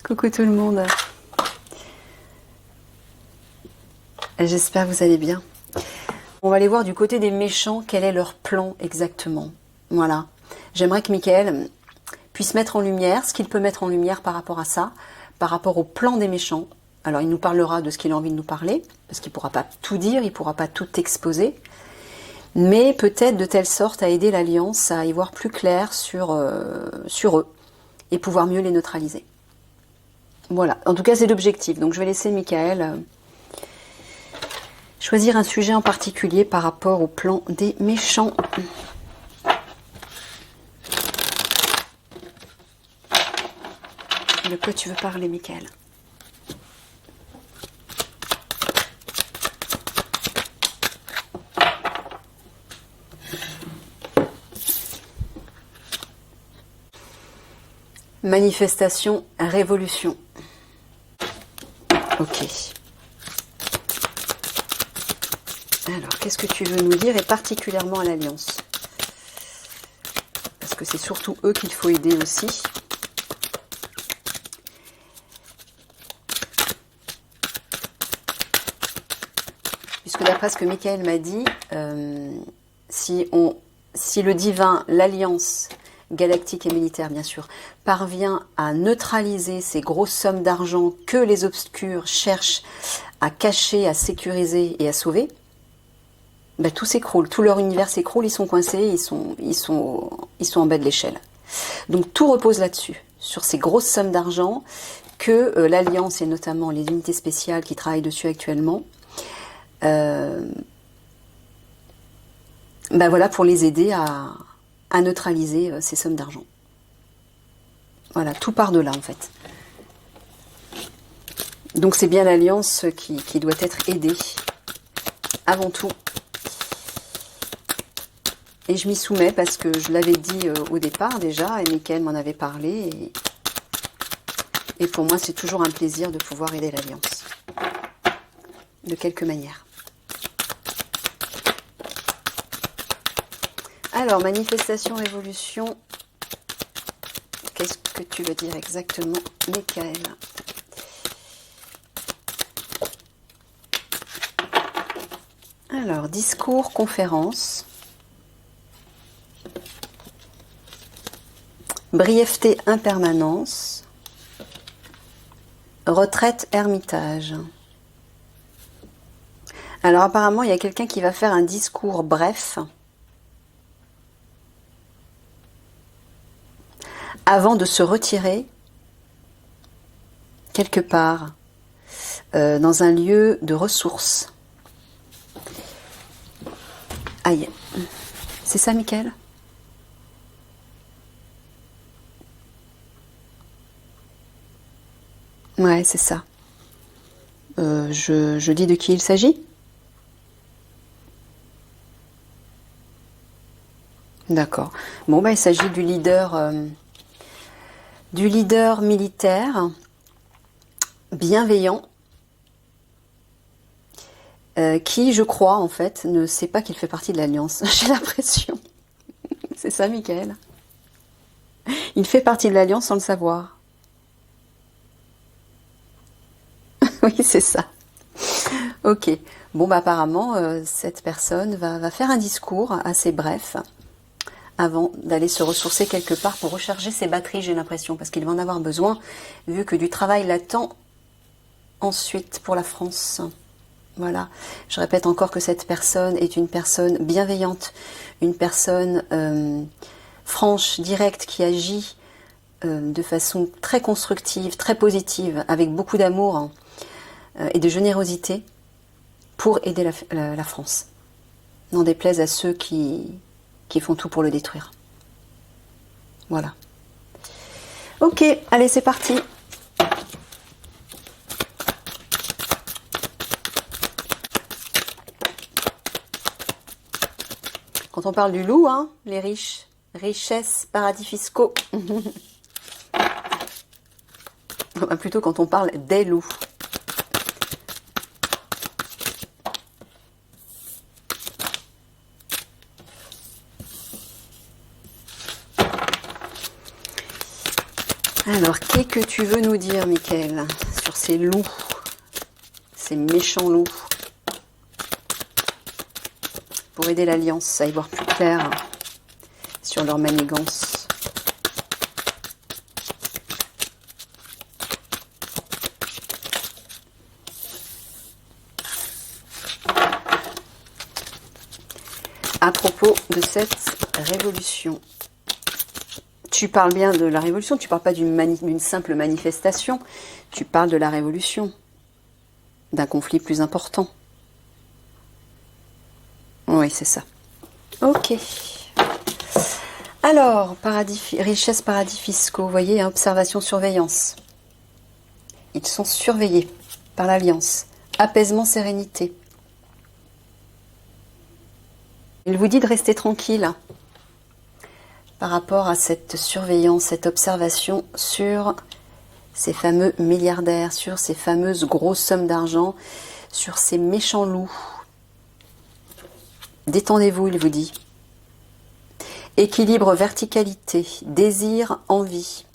Coucou tout le monde. J'espère que vous allez bien. On va aller voir du côté des méchants quel est leur plan exactement. Voilà. J'aimerais que Michael puisse mettre en lumière ce qu'il peut mettre en lumière par rapport à ça, par rapport au plan des méchants. Alors il nous parlera de ce qu'il a envie de nous parler, parce qu'il ne pourra pas tout dire, il ne pourra pas tout exposer, mais peut-être de telle sorte à aider l'Alliance à y voir plus clair sur eux et pouvoir mieux les neutraliser. Voilà, en tout cas c'est l'objectif. Donc je vais laisser Michael choisir un sujet en particulier par rapport au plan des méchants. De quoi tu veux parler, Michael? Manifestation, révolution. Ok. Alors, qu'est-ce que tu veux nous dire, et particulièrement à l'Alliance? Parce que c'est surtout eux qu'il faut aider aussi. Puisque d'après ce que Michael m'a dit, si le divin, l'Alliance galactique et militaire bien sûr, parvient à neutraliser ces grosses sommes d'argent que les obscurs cherchent à cacher, à sécuriser et à sauver, ben tout s'écroule, tout leur univers s'écroule, ils sont coincés, ils sont en bas de l'échelle. Donc tout repose là-dessus, sur ces grosses sommes d'argent que l'Alliance et notamment les unités spéciales qui travaillent dessus actuellement, ben voilà, pour les aider à neutraliser ces sommes d'argent. Voilà, tout part de là en fait. Donc c'est bien l'Alliance qui doit être aidée, avant tout. Et je m'y soumets parce que je l'avais dit au départ déjà, et Michael m'en avait parlé. Et pour moi, c'est toujours un plaisir de pouvoir aider l'Alliance. De quelque manière. Alors, manifestation, révolution. Qu'est-ce que tu veux dire exactement, Michael? Alors, discours, conférence. Brièveté, impermanence. Retraite, ermitage. Alors, apparemment, il y a quelqu'un qui va faire un discours bref avant de se retirer quelque part dans un lieu de ressources. Aïe, c'est ça, Michael? Ouais, c'est ça. Je dis de qui il s'agit? D'accord. Bon, bah, il s'agit du leader militaire bienveillant qui, je crois, en fait, ne sait pas qu'il fait partie de l'Alliance. J'ai l'impression. C'est ça, Michael? Il fait partie de l'Alliance sans le savoir. Oui, c'est ça. Ok. Bon, bah, apparemment, cette personne va faire un discours assez bref avant d'aller se ressourcer quelque part pour recharger ses batteries, j'ai l'impression, parce qu'il va en avoir besoin, vu que du travail l'attend ensuite pour la France. Voilà. Je répète encore que cette personne est une personne bienveillante, une personne franche, directe, qui agit de façon très constructive, très positive, avec beaucoup d'amour et de générosité pour aider la France. N'en déplaise à ceux qui font tout pour le détruire. Voilà. Ok, allez, c'est parti. Quand on parle du loup, hein, les riches, richesses, paradis fiscaux. Plutôt quand on parle des loups. Alors, qu'est-ce que tu veux nous dire, Michael, sur ces loups, ces méchants loups, pour aider l'Alliance à y voir plus clair sur leur manigance? À propos de cette révolution, tu parles bien de la révolution, tu parles pas d'une simple manifestation, tu parles de la révolution, d'un conflit plus important. Oui, c'est ça. Ok. Alors, richesse, paradis fiscaux, vous voyez, hein, observation, surveillance. Ils sont surveillés par l'Alliance. Apaisement, sérénité. Il vous dit de rester tranquille par rapport à cette surveillance, cette observation sur ces fameux milliardaires, sur ces fameuses grosses sommes d'argent, sur ces méchants loups. Détendez-vous, il vous dit. Équilibre, verticalité, désir, envie.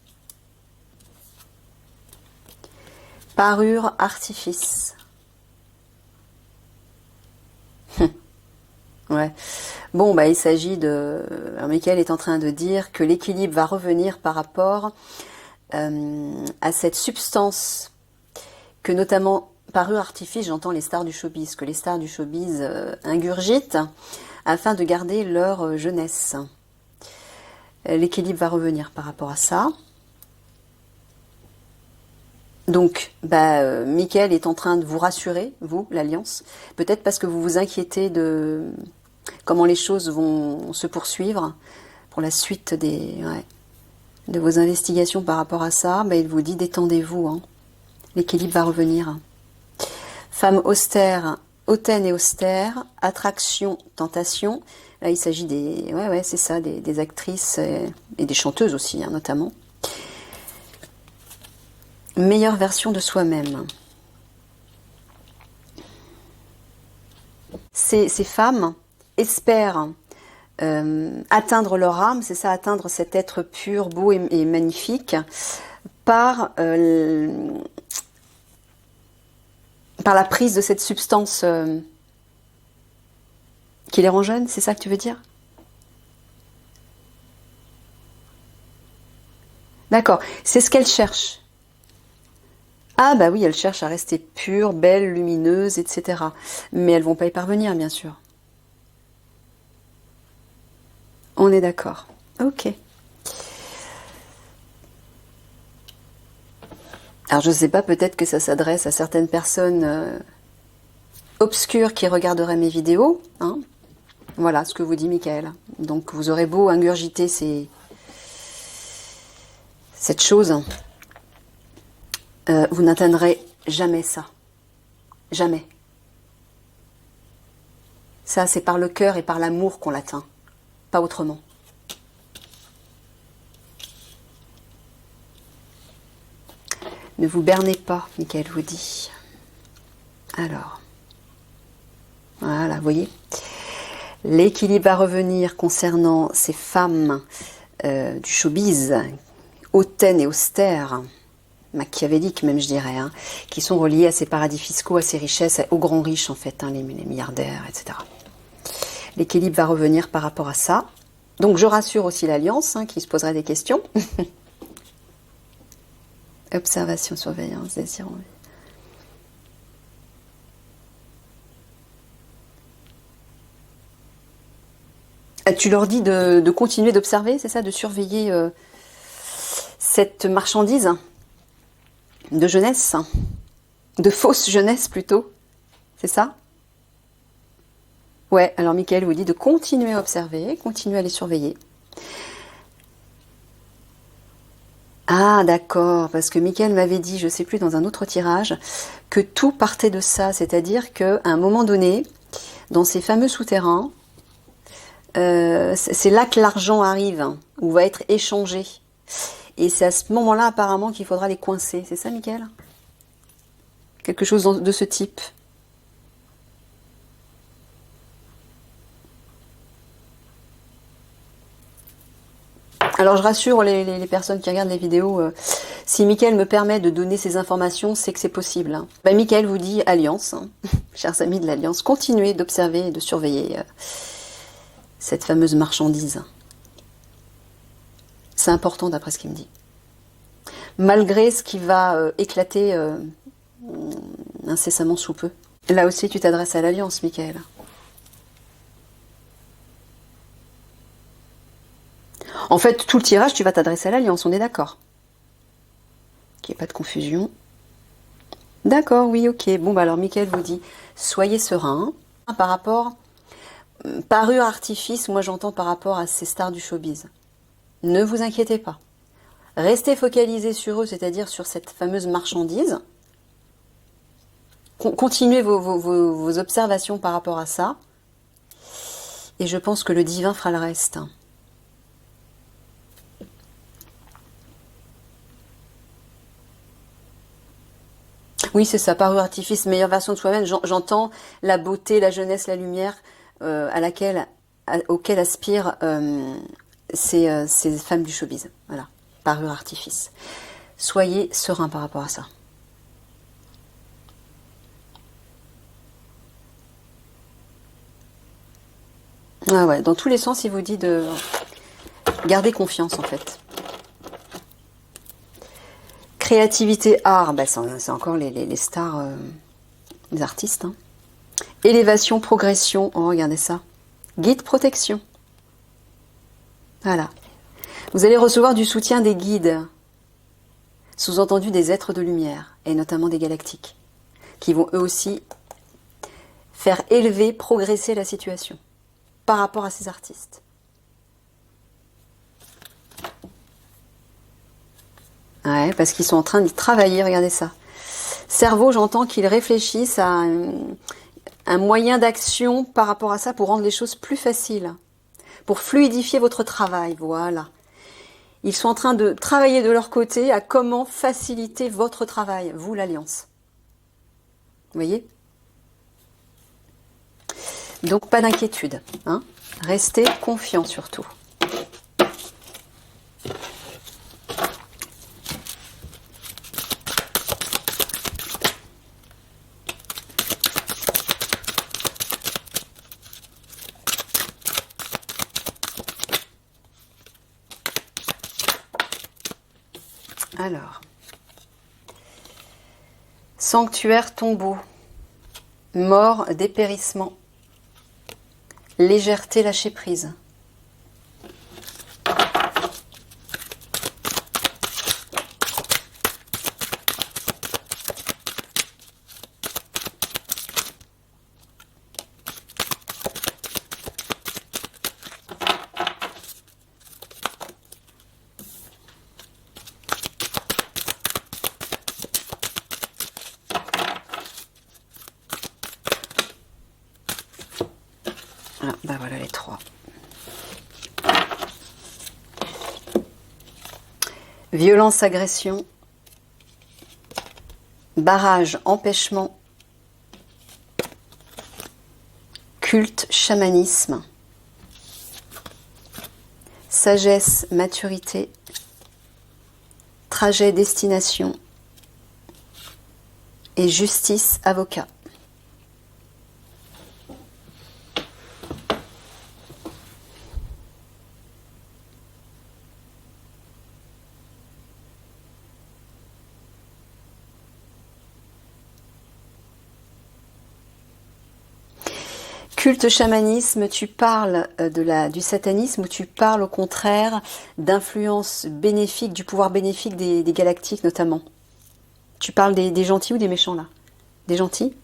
Parure, artifice. Ouais. Bon, bah, il s'agit de... Alors, Michael est en train de dire que l'équilibre va revenir par rapport à cette substance que notamment, parure, artifice, j'entends les stars du showbiz, que les stars du showbiz ingurgitent afin de garder leur jeunesse. L'équilibre va revenir par rapport à ça. Donc, bah, Michael est en train de vous rassurer, vous, l'Alliance, peut-être parce que vous vous inquiétez de comment les choses vont se poursuivre pour la suite de vos investigations par rapport à ça. Bah, il vous dit détendez-vous, hein. L'équilibre va revenir. Femme austère, hautaine et austère, attraction, tentation. Là, il s'agit des, c'est ça, des actrices et des chanteuses aussi, hein, notamment. Meilleure version de soi-même. Ces femmes espèrent atteindre leur âme, c'est ça, atteindre cet être pur, beau et magnifique, par la prise de cette substance qui les rend jeunes, c'est ça que tu veux dire? D'accord, c'est ce qu'elles cherchent. Ah bah oui, elles cherchent à rester pures, belles, lumineuses, etc. Mais elles vont pas y parvenir, bien sûr. On est d'accord. Ok. Alors je ne sais pas, peut-être que ça s'adresse à certaines personnes obscures qui regarderaient mes vidéos. Hein. Voilà ce que vous dit Michael. Donc vous aurez beau ingurgiter cette chose, vous n'atteindrez jamais ça. Jamais. Ça, c'est par le cœur et par l'amour qu'on l'atteint. Pas autrement. Ne vous bernez pas, Michael vous dit. Alors. Voilà, vous voyez. L'équilibre va revenir concernant ces femmes du showbiz, hautaines et austères, machiavéliques même je dirais, hein, qui sont reliées à ces paradis fiscaux, à ces richesses, aux grands riches en fait, hein, les milliardaires, etc. L'équilibre va revenir par rapport à ça. Donc je rassure aussi l'Alliance, hein, qui se poserait des questions. Observation, surveillance, désir, envie. Tu leur dis de continuer d'observer, c'est ça, de surveiller cette marchandise de jeunesse, de fausse jeunesse plutôt, c'est ça? Ouais, alors Michael vous dit de continuer à observer, continuer à les surveiller. Ah d'accord, parce que Michael m'avait dit, je sais plus, dans un autre tirage, que tout partait de ça, c'est-à-dire qu'à un moment donné, dans ces fameux souterrains, c'est là que l'argent arrive, ou va être échangé. Et c'est à ce moment-là, apparemment, qu'il faudra les coincer. C'est ça, Michael? Quelque chose de ce type. Alors je rassure les personnes qui regardent les vidéos, si Mickaël me permet de donner ces informations, c'est que c'est possible. Hein. Ben, Mickaël vous dit alliance, hein. Chers amis de l'alliance, continuez d'observer et de surveiller cette fameuse marchandise. C'est important d'après ce qu'il me dit. Malgré ce qui va éclater incessamment sous peu. Là aussi tu t'adresses à l'alliance, Mickaël. En fait, tout le tirage, tu vas t'adresser à l'alliance, on est d'accord. Qu'il n'y ait pas de confusion. D'accord, oui, ok. Bon, bah alors, Mickaël vous dit, soyez serein. Par rapport, parure artifice, moi j'entends par rapport à ces stars du showbiz. Ne vous inquiétez pas. Restez focalisés sur eux, c'est-à-dire sur cette fameuse marchandise. Continuez vos observations par rapport à ça. Et je pense que le divin fera le reste. Oui, c'est ça, parure artifice, meilleure version de soi-même. J'entends la beauté, la jeunesse, la lumière auquel aspirent ces femmes du showbiz. Voilà, parure artifice. Soyez serein par rapport à ça. Ah ouais, dans tous les sens, il vous dit de garder confiance en fait. Créativité, art, bah c'est encore les stars, les artistes. Hein. Élévation, progression, oh regardez ça. Guide, protection. Voilà. Vous allez recevoir du soutien des guides, sous-entendu des êtres de lumière, et notamment des galactiques, qui vont eux aussi faire élever, progresser la situation par rapport à ces artistes. Ouais, parce qu'ils sont en train d'y travailler, regardez ça. Cerveau, j'entends qu'ils réfléchissent à un moyen d'action par rapport à ça pour rendre les choses plus faciles, pour fluidifier votre travail, voilà. Ils sont en train de travailler de leur côté à comment faciliter votre travail, vous l'Alliance. Vous voyez? Donc pas d'inquiétude, hein. Restez confiants surtout. Alors, sanctuaire tombeau, mort, dépérissement, légèreté, lâcher prise. Ah, bah voilà les trois. Violence, agression, barrage, empêchement, culte, chamanisme, sagesse, maturité, trajet, destination et justice, avocat. Culte, chamanisme, tu parles du satanisme ou tu parles au contraire d'influence bénéfique, du pouvoir bénéfique des galactiques notamment? Tu parles des gentils ou des méchants là? Des gentils?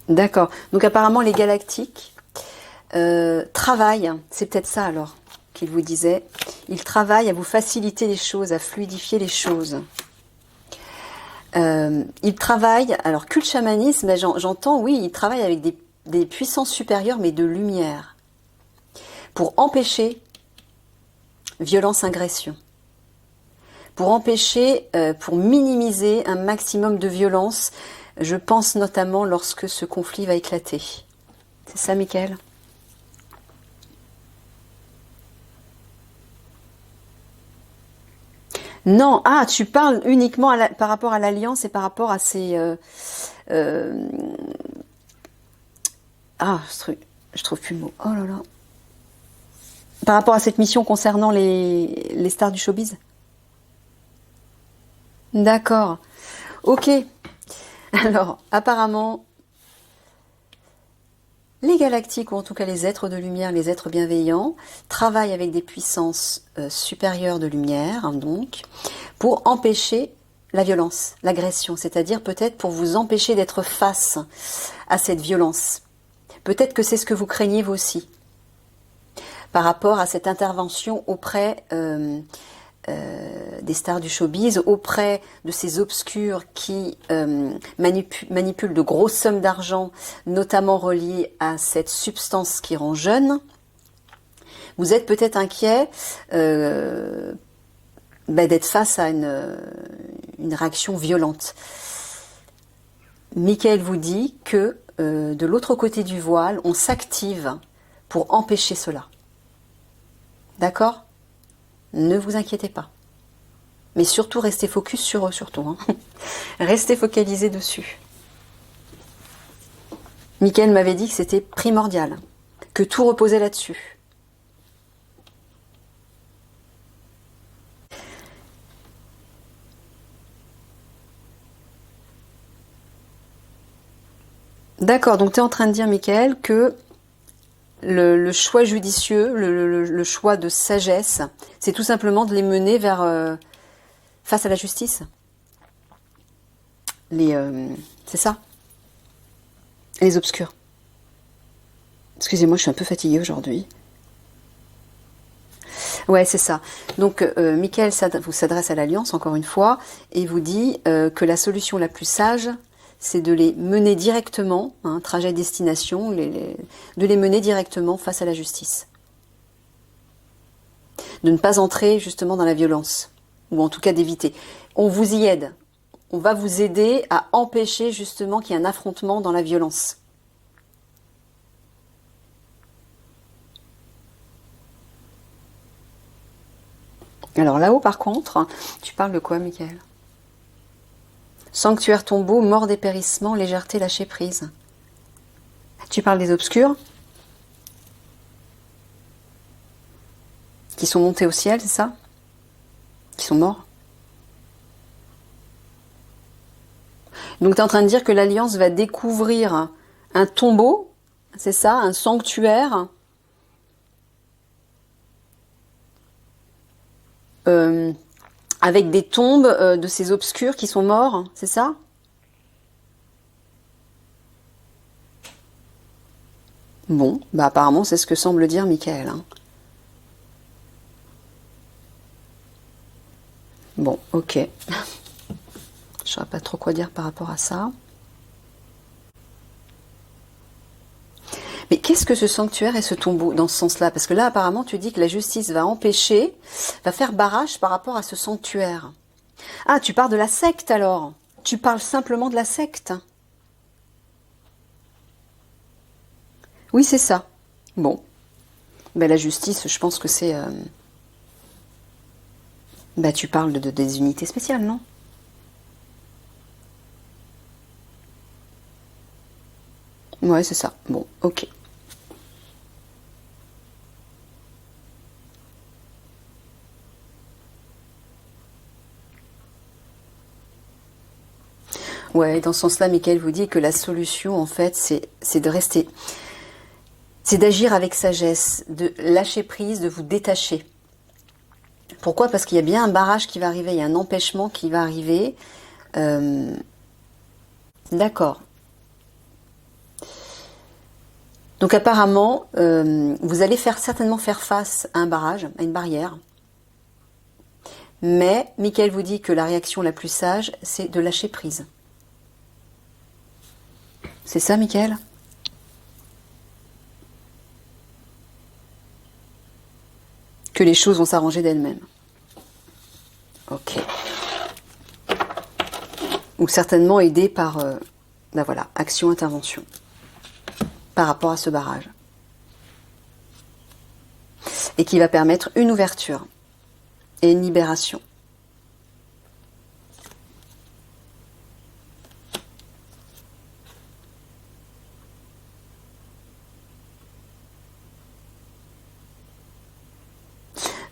D'accord. Donc apparemment les galactiques travaillent, c'est peut-être ça alors qu'il vous disait, ils travaillent à vous faciliter les choses, à fluidifier les choses. Il travaille, alors culte chamanisme, j'entends, oui, il travaille avec des puissances supérieures, mais de lumière, pour empêcher violence, agression, pour empêcher, pour minimiser un maximum de violence, je pense notamment lorsque ce conflit va éclater. C'est ça, Mickaël? Non, ah, tu parles uniquement par rapport à l'alliance et par rapport à ces... euh, ah, je trouve plus le mot. Oh là là. Par rapport à cette mission concernant les stars du showbiz. D'accord. Ok. Alors, apparemment, les galactiques, ou en tout cas les êtres de lumière, les êtres bienveillants, travaillent avec des puissances supérieures de lumière, hein, donc, pour empêcher la violence, l'agression, c'est-à-dire peut-être pour vous empêcher d'être face à cette violence. Peut-être que c'est ce que vous craignez vous aussi, par rapport à cette intervention auprès des stars du showbiz, auprès de ces obscurs qui manipulent de grosses sommes d'argent, notamment reliées à cette substance qui rend jeune. Vous êtes peut-être inquiet d'être face à une réaction violente. Michael vous dit que de l'autre côté du voile, on s'active pour empêcher cela. D'accord ? Ne vous inquiétez pas. Mais surtout, restez focus sur eux, surtout. Hein. Restez focalisés dessus. Michael m'avait dit que c'était primordial, que tout reposait là-dessus. D'accord, donc tu es en train de dire, Michael, que le choix judicieux, le choix de sagesse, c'est tout simplement de les mener vers face à la justice. C'est ça. Les obscurs. Excusez-moi, je suis un peu fatiguée aujourd'hui. Ouais, c'est ça. Donc, Michael vous s'adresse à l'Alliance, encore une fois, et vous dit que la solution la plus sage, c'est de les mener directement, hein, trajet destination, de les mener directement face à la justice. De ne pas entrer justement dans la violence, ou en tout cas d'éviter. On vous y aide. On va vous aider à empêcher justement qu'il y ait un affrontement dans la violence. Alors là-haut, par contre, tu parles de quoi, Michael ? Sanctuaire tombeau, mort dépérissement, légèreté, lâcher prise. Tu parles des obscurs qui sont montés au ciel, c'est ça? Qui sont morts? Donc tu es en train de dire que l'Alliance va découvrir un tombeau, c'est ça? Un sanctuaire avec des tombes de ces obscurs qui sont morts, c'est ça? Bon, bah apparemment c'est ce que semble dire Michael. Hein. Bon, ok. Je saurais pas trop quoi dire par rapport à ça. Mais qu'est-ce que ce sanctuaire et ce tombeau dans ce sens-là? Parce que là, apparemment, tu dis que la justice va empêcher, va faire barrage par rapport à ce sanctuaire. Ah, tu parles de la secte alors? Tu parles simplement de la secte? Oui, c'est ça. Bon. Ben, la justice, je pense que c'est... Ben, tu parles des unités spéciales, non? Ouais, c'est ça. Bon, ok. Ouais, dans ce sens-là, Michael vous dit que la solution, en fait, c'est de rester... C'est d'agir avec sagesse, de lâcher prise, de vous détacher. Pourquoi? Parce qu'il y a bien un barrage qui va arriver, il y a un empêchement qui va arriver. D'accord. Donc apparemment, vous allez certainement faire face à un barrage, à une barrière. Mais Michael vous dit que la réaction la plus sage, c'est de lâcher prise. C'est ça, Michael? Que les choses vont s'arranger d'elles-mêmes. Ok. Ou certainement aidé par, ben voilà, action-intervention. Par rapport à ce barrage. Et qui va permettre une ouverture et une libération.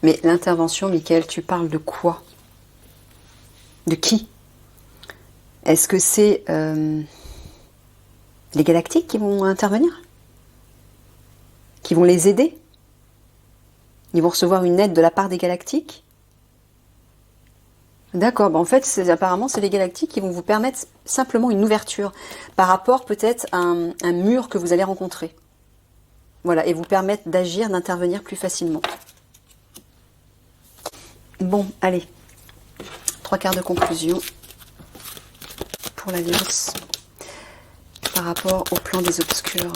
Mais l'intervention, Michael, tu parles de quoi? De qui? Est-ce que c'est les galactiques qui vont intervenir? Qui vont les aider? Ils vont recevoir une aide de la part des galactiques? D'accord, bah en fait, apparemment, c'est les galactiques qui vont vous permettre simplement une ouverture par rapport peut-être à un mur que vous allez rencontrer. Voilà, et vous permettre d'agir, d'intervenir plus facilement. Bon, allez. 3/4 de conclusion pour l'Alliance par rapport au plan des obscurs.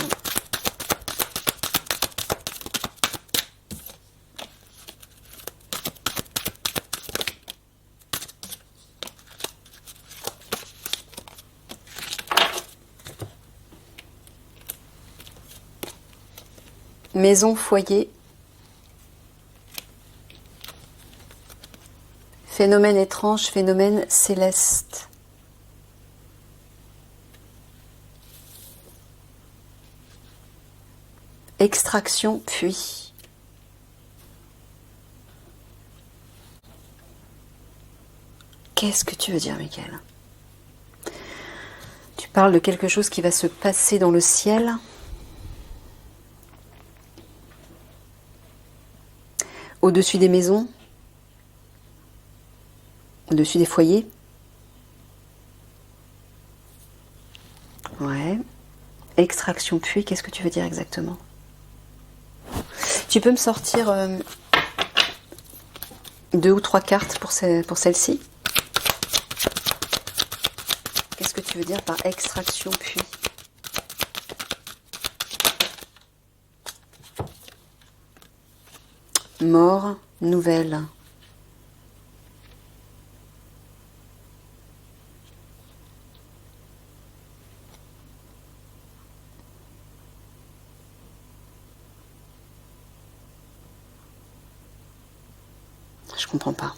Maison, foyer. Phénomène étrange, phénomène céleste. Extraction, puits. Qu'est-ce que tu veux dire, Michael? Tu parles de quelque chose qui va se passer dans le ciel. Au-dessus des maisons, au-dessus des foyers. Ouais. Extraction puits, qu'est-ce que tu veux dire exactement? Tu peux me sortir 2 ou 3 cartes pour celle-ci? Qu'est-ce que tu veux dire par extraction puits? Mort, nouvelle. Je comprends pas.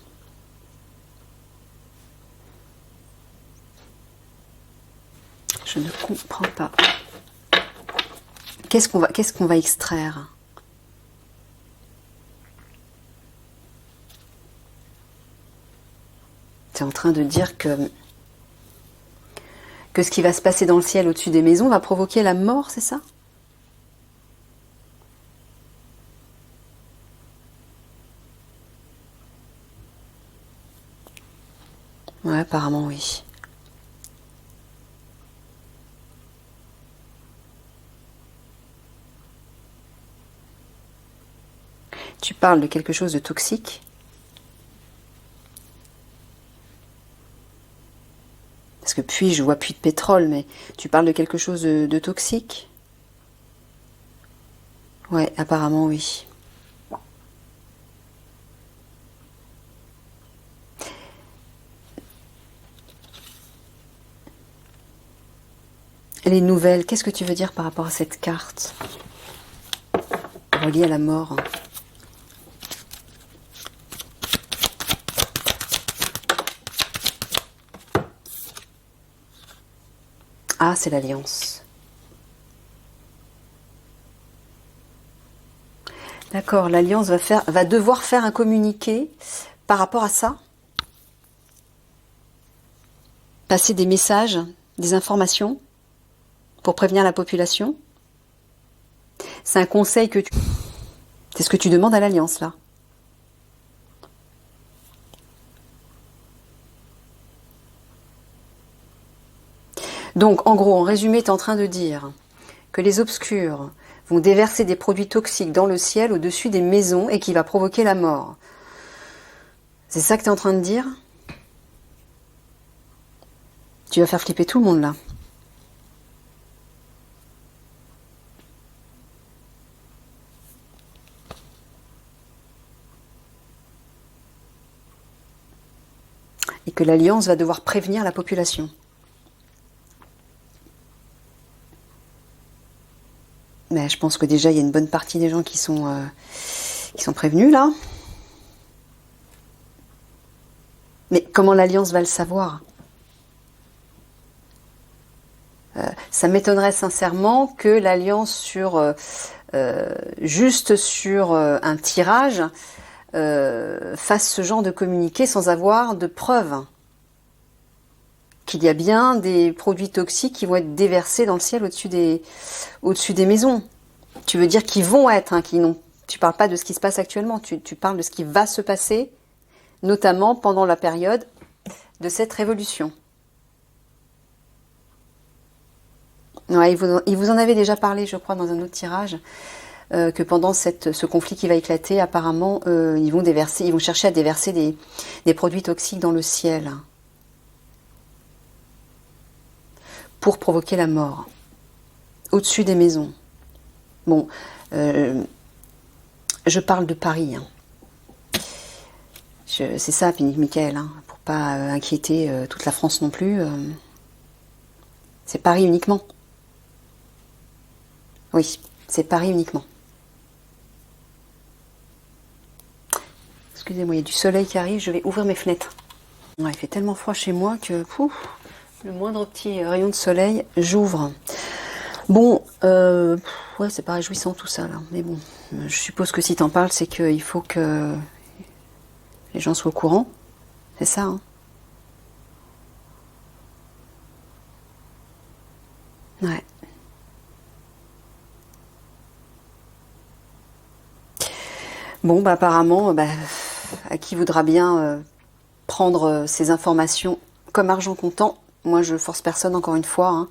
Je ne comprends pas. Qu'est-ce qu'on va extraire? Tu es en train de dire que ce qui va se passer dans le ciel au-dessus des maisons va provoquer la mort, c'est ça? Ouais, apparemment oui. Tu parles de quelque chose de toxique? Parce que puits, je vois puits de pétrole, mais tu parles de quelque chose de toxique? Ouais, apparemment oui. Les nouvelles, qu'est-ce que tu veux dire par rapport à cette carte reliée à la mort? Ah, c'est l'Alliance. D'accord, l'Alliance va devoir faire un communiqué par rapport à ça? Passer des messages, des informations pour prévenir la population? C'est un conseil que tu... C'est ce que tu demandes à l'Alliance, là? Donc, en gros, en résumé, tu es en train de dire que les obscurs vont déverser des produits toxiques dans le ciel au-dessus des maisons et qui va provoquer la mort. C'est ça que tu es en train de dire? Tu vas faire flipper tout le monde, là. Et que l'Alliance va devoir prévenir la population. Mais je pense que déjà, il y a une bonne partie des gens qui sont prévenus, là. Mais comment l'Alliance va le savoir? Ça m'étonnerait sincèrement que l'Alliance, juste sur un tirage, fasse ce genre de communiqué sans avoir de preuves qu'il y a bien des produits toxiques qui vont être déversés dans le ciel au-dessus des maisons. Tu veux dire qu'ils vont être, hein, tu parles pas de ce qui se passe actuellement, tu parles de ce qui va se passer, notamment pendant la période de cette révolution. Ouais, il vous en avait déjà parlé, je crois, dans un autre tirage, que pendant ce conflit qui va éclater, apparemment, ils vont chercher à déverser des produits toxiques dans le ciel pour provoquer la mort au-dessus des maisons. Bon, je parle de Paris. Hein. C'est ça, Michael, hein, pour pas inquiéter toute la France non plus. C'est Paris uniquement. Oui, c'est Paris uniquement. Excusez-moi, il y a du soleil qui arrive, je vais ouvrir mes fenêtres. Ouais, il fait tellement froid chez moi que le moindre petit rayon de soleil, j'ouvre. Bon, ouais, c'est pas réjouissant tout ça, là. Mais bon, je suppose que si t'en parles, c'est qu'il faut que les gens soient au courant. C'est ça, hein. Ouais. Bon, bah apparemment, à qui voudra bien prendre ces informations comme argent comptant. Moi, je force personne, encore une fois. Hein.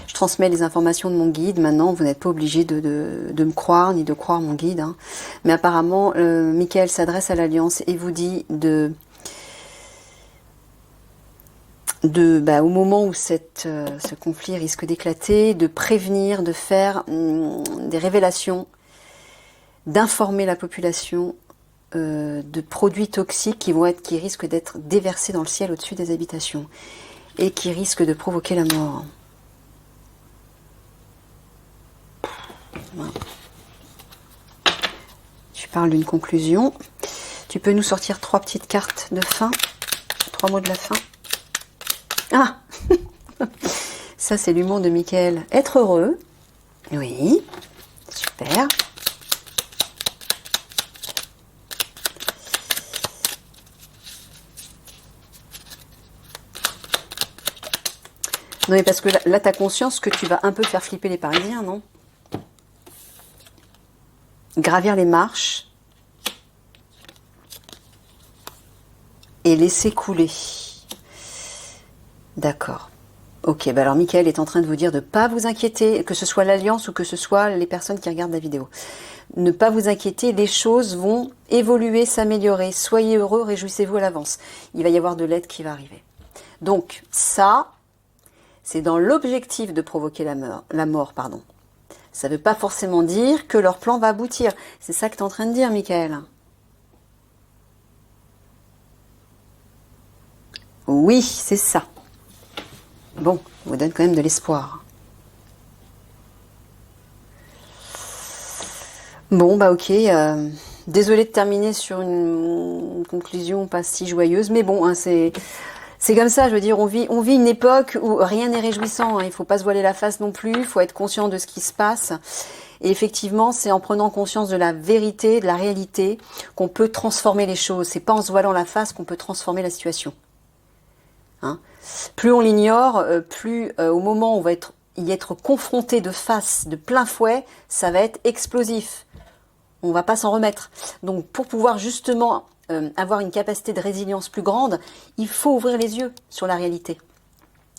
Je transmets les informations de mon guide. Maintenant, vous n'êtes pas obligé de me croire, ni de croire mon guide. Hein. Mais apparemment, Michael s'adresse à l'Alliance et vous dit au moment où ce conflit risque d'éclater, de prévenir, de faire des révélations, d'informer la population de produits toxiques qui risquent d'être déversés dans le ciel au-dessus des habitations et qui risquent de provoquer la mort. Voilà. Tu parles d'une conclusion. Tu peux nous sortir 3 petites cartes de fin, 3 mots de la fin. Ah ça, c'est l'humour de Michael. Être heureux. Oui, super. Non, mais parce que là, tu as conscience que tu vas un peu faire flipper les Parisiens, non? Gravir les marches et laisser couler. D'accord. Ok, bah alors Michael est en train de vous dire de ne pas vous inquiéter, que ce soit l'Alliance ou que ce soit les personnes qui regardent la vidéo. Ne pas vous inquiéter, les choses vont évoluer, s'améliorer. Soyez heureux, réjouissez-vous à l'avance. Il va y avoir de l'aide qui va arriver. Donc ça, c'est dans l'objectif de provoquer la mort. Ça ne veut pas forcément dire que leur plan va aboutir. C'est ça que tu es en train de dire, Michael. Oui, c'est ça. Bon, on vous donne quand même de l'espoir. Bon, bah ok. Désolée de terminer sur une conclusion pas si joyeuse, mais bon, hein, c'est comme ça, je veux dire, on vit une époque où rien n'est réjouissant, hein, il faut pas se voiler la face non plus, il faut être conscient de ce qui se passe. Et effectivement, c'est en prenant conscience de la vérité, de la réalité, qu'on peut transformer les choses. C'est pas en se voilant la face qu'on peut transformer la situation. Hein. Plus on l'ignore, plus au moment où on va y être confronté de face, de plein fouet, ça va être explosif. On va pas s'en remettre. Donc pour pouvoir justement avoir une capacité de résilience plus grande, il faut ouvrir les yeux sur la réalité.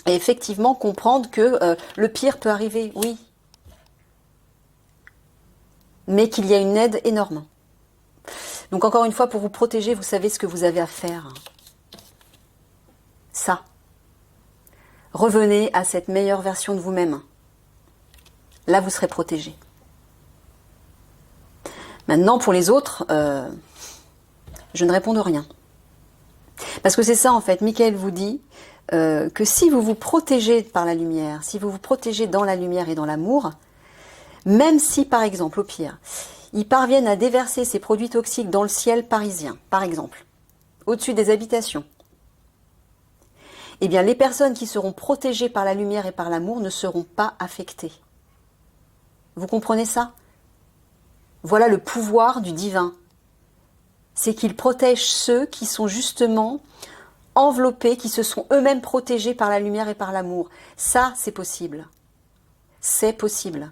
Et effectivement comprendre que le pire peut arriver, oui. Mais qu'il y a une aide énorme. Donc encore une fois, pour vous protéger, vous savez ce que vous avez à faire. Ça. Revenez à cette meilleure version de vous-même. Là, vous serez protégé. Maintenant, pour les autres, je ne réponds de rien. Parce que c'est ça, en fait. Michael vous dit que si vous vous protégez par la lumière, si vous vous protégez dans la lumière et dans l'amour, même si, par exemple, au pire, ils parviennent à déverser ces produits toxiques dans le ciel parisien, par exemple, au-dessus des habitations, eh bien, les personnes qui seront protégées par la lumière et par l'amour ne seront pas affectées. Vous comprenez ça? Voilà le pouvoir du divin. c'est qu'il protège ceux qui sont justement enveloppés, qui se sont eux-mêmes protégés par la lumière et par l'amour. Ça, c'est possible. C'est possible.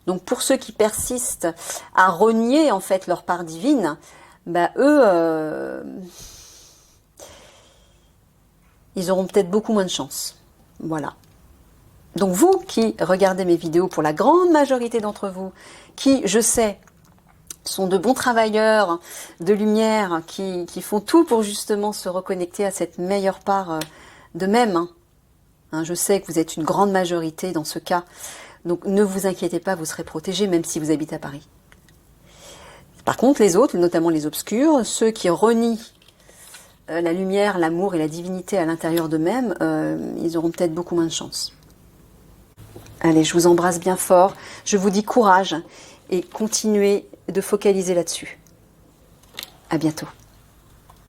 Donc pour ceux qui persistent à renier en fait leur part divine, bah eux, ils auront peut-être beaucoup moins de chance. Voilà. Donc vous qui regardez mes vidéos, pour la grande majorité d'entre vous, qui, je sais, sont de bons travailleurs de lumière, qui font tout pour justement se reconnecter à cette meilleure part d'eux-mêmes. Je sais que vous êtes une grande majorité dans ce cas. Donc ne vous inquiétez pas, vous serez protégés même si vous habitez à Paris. Par contre, les autres, notamment les obscurs, ceux qui renient la lumière, l'amour et la divinité à l'intérieur d'eux-mêmes, ils auront peut-être beaucoup moins de chance. Allez, je vous embrasse bien fort. Je vous dis courage et continuez de focaliser là-dessus. À bientôt.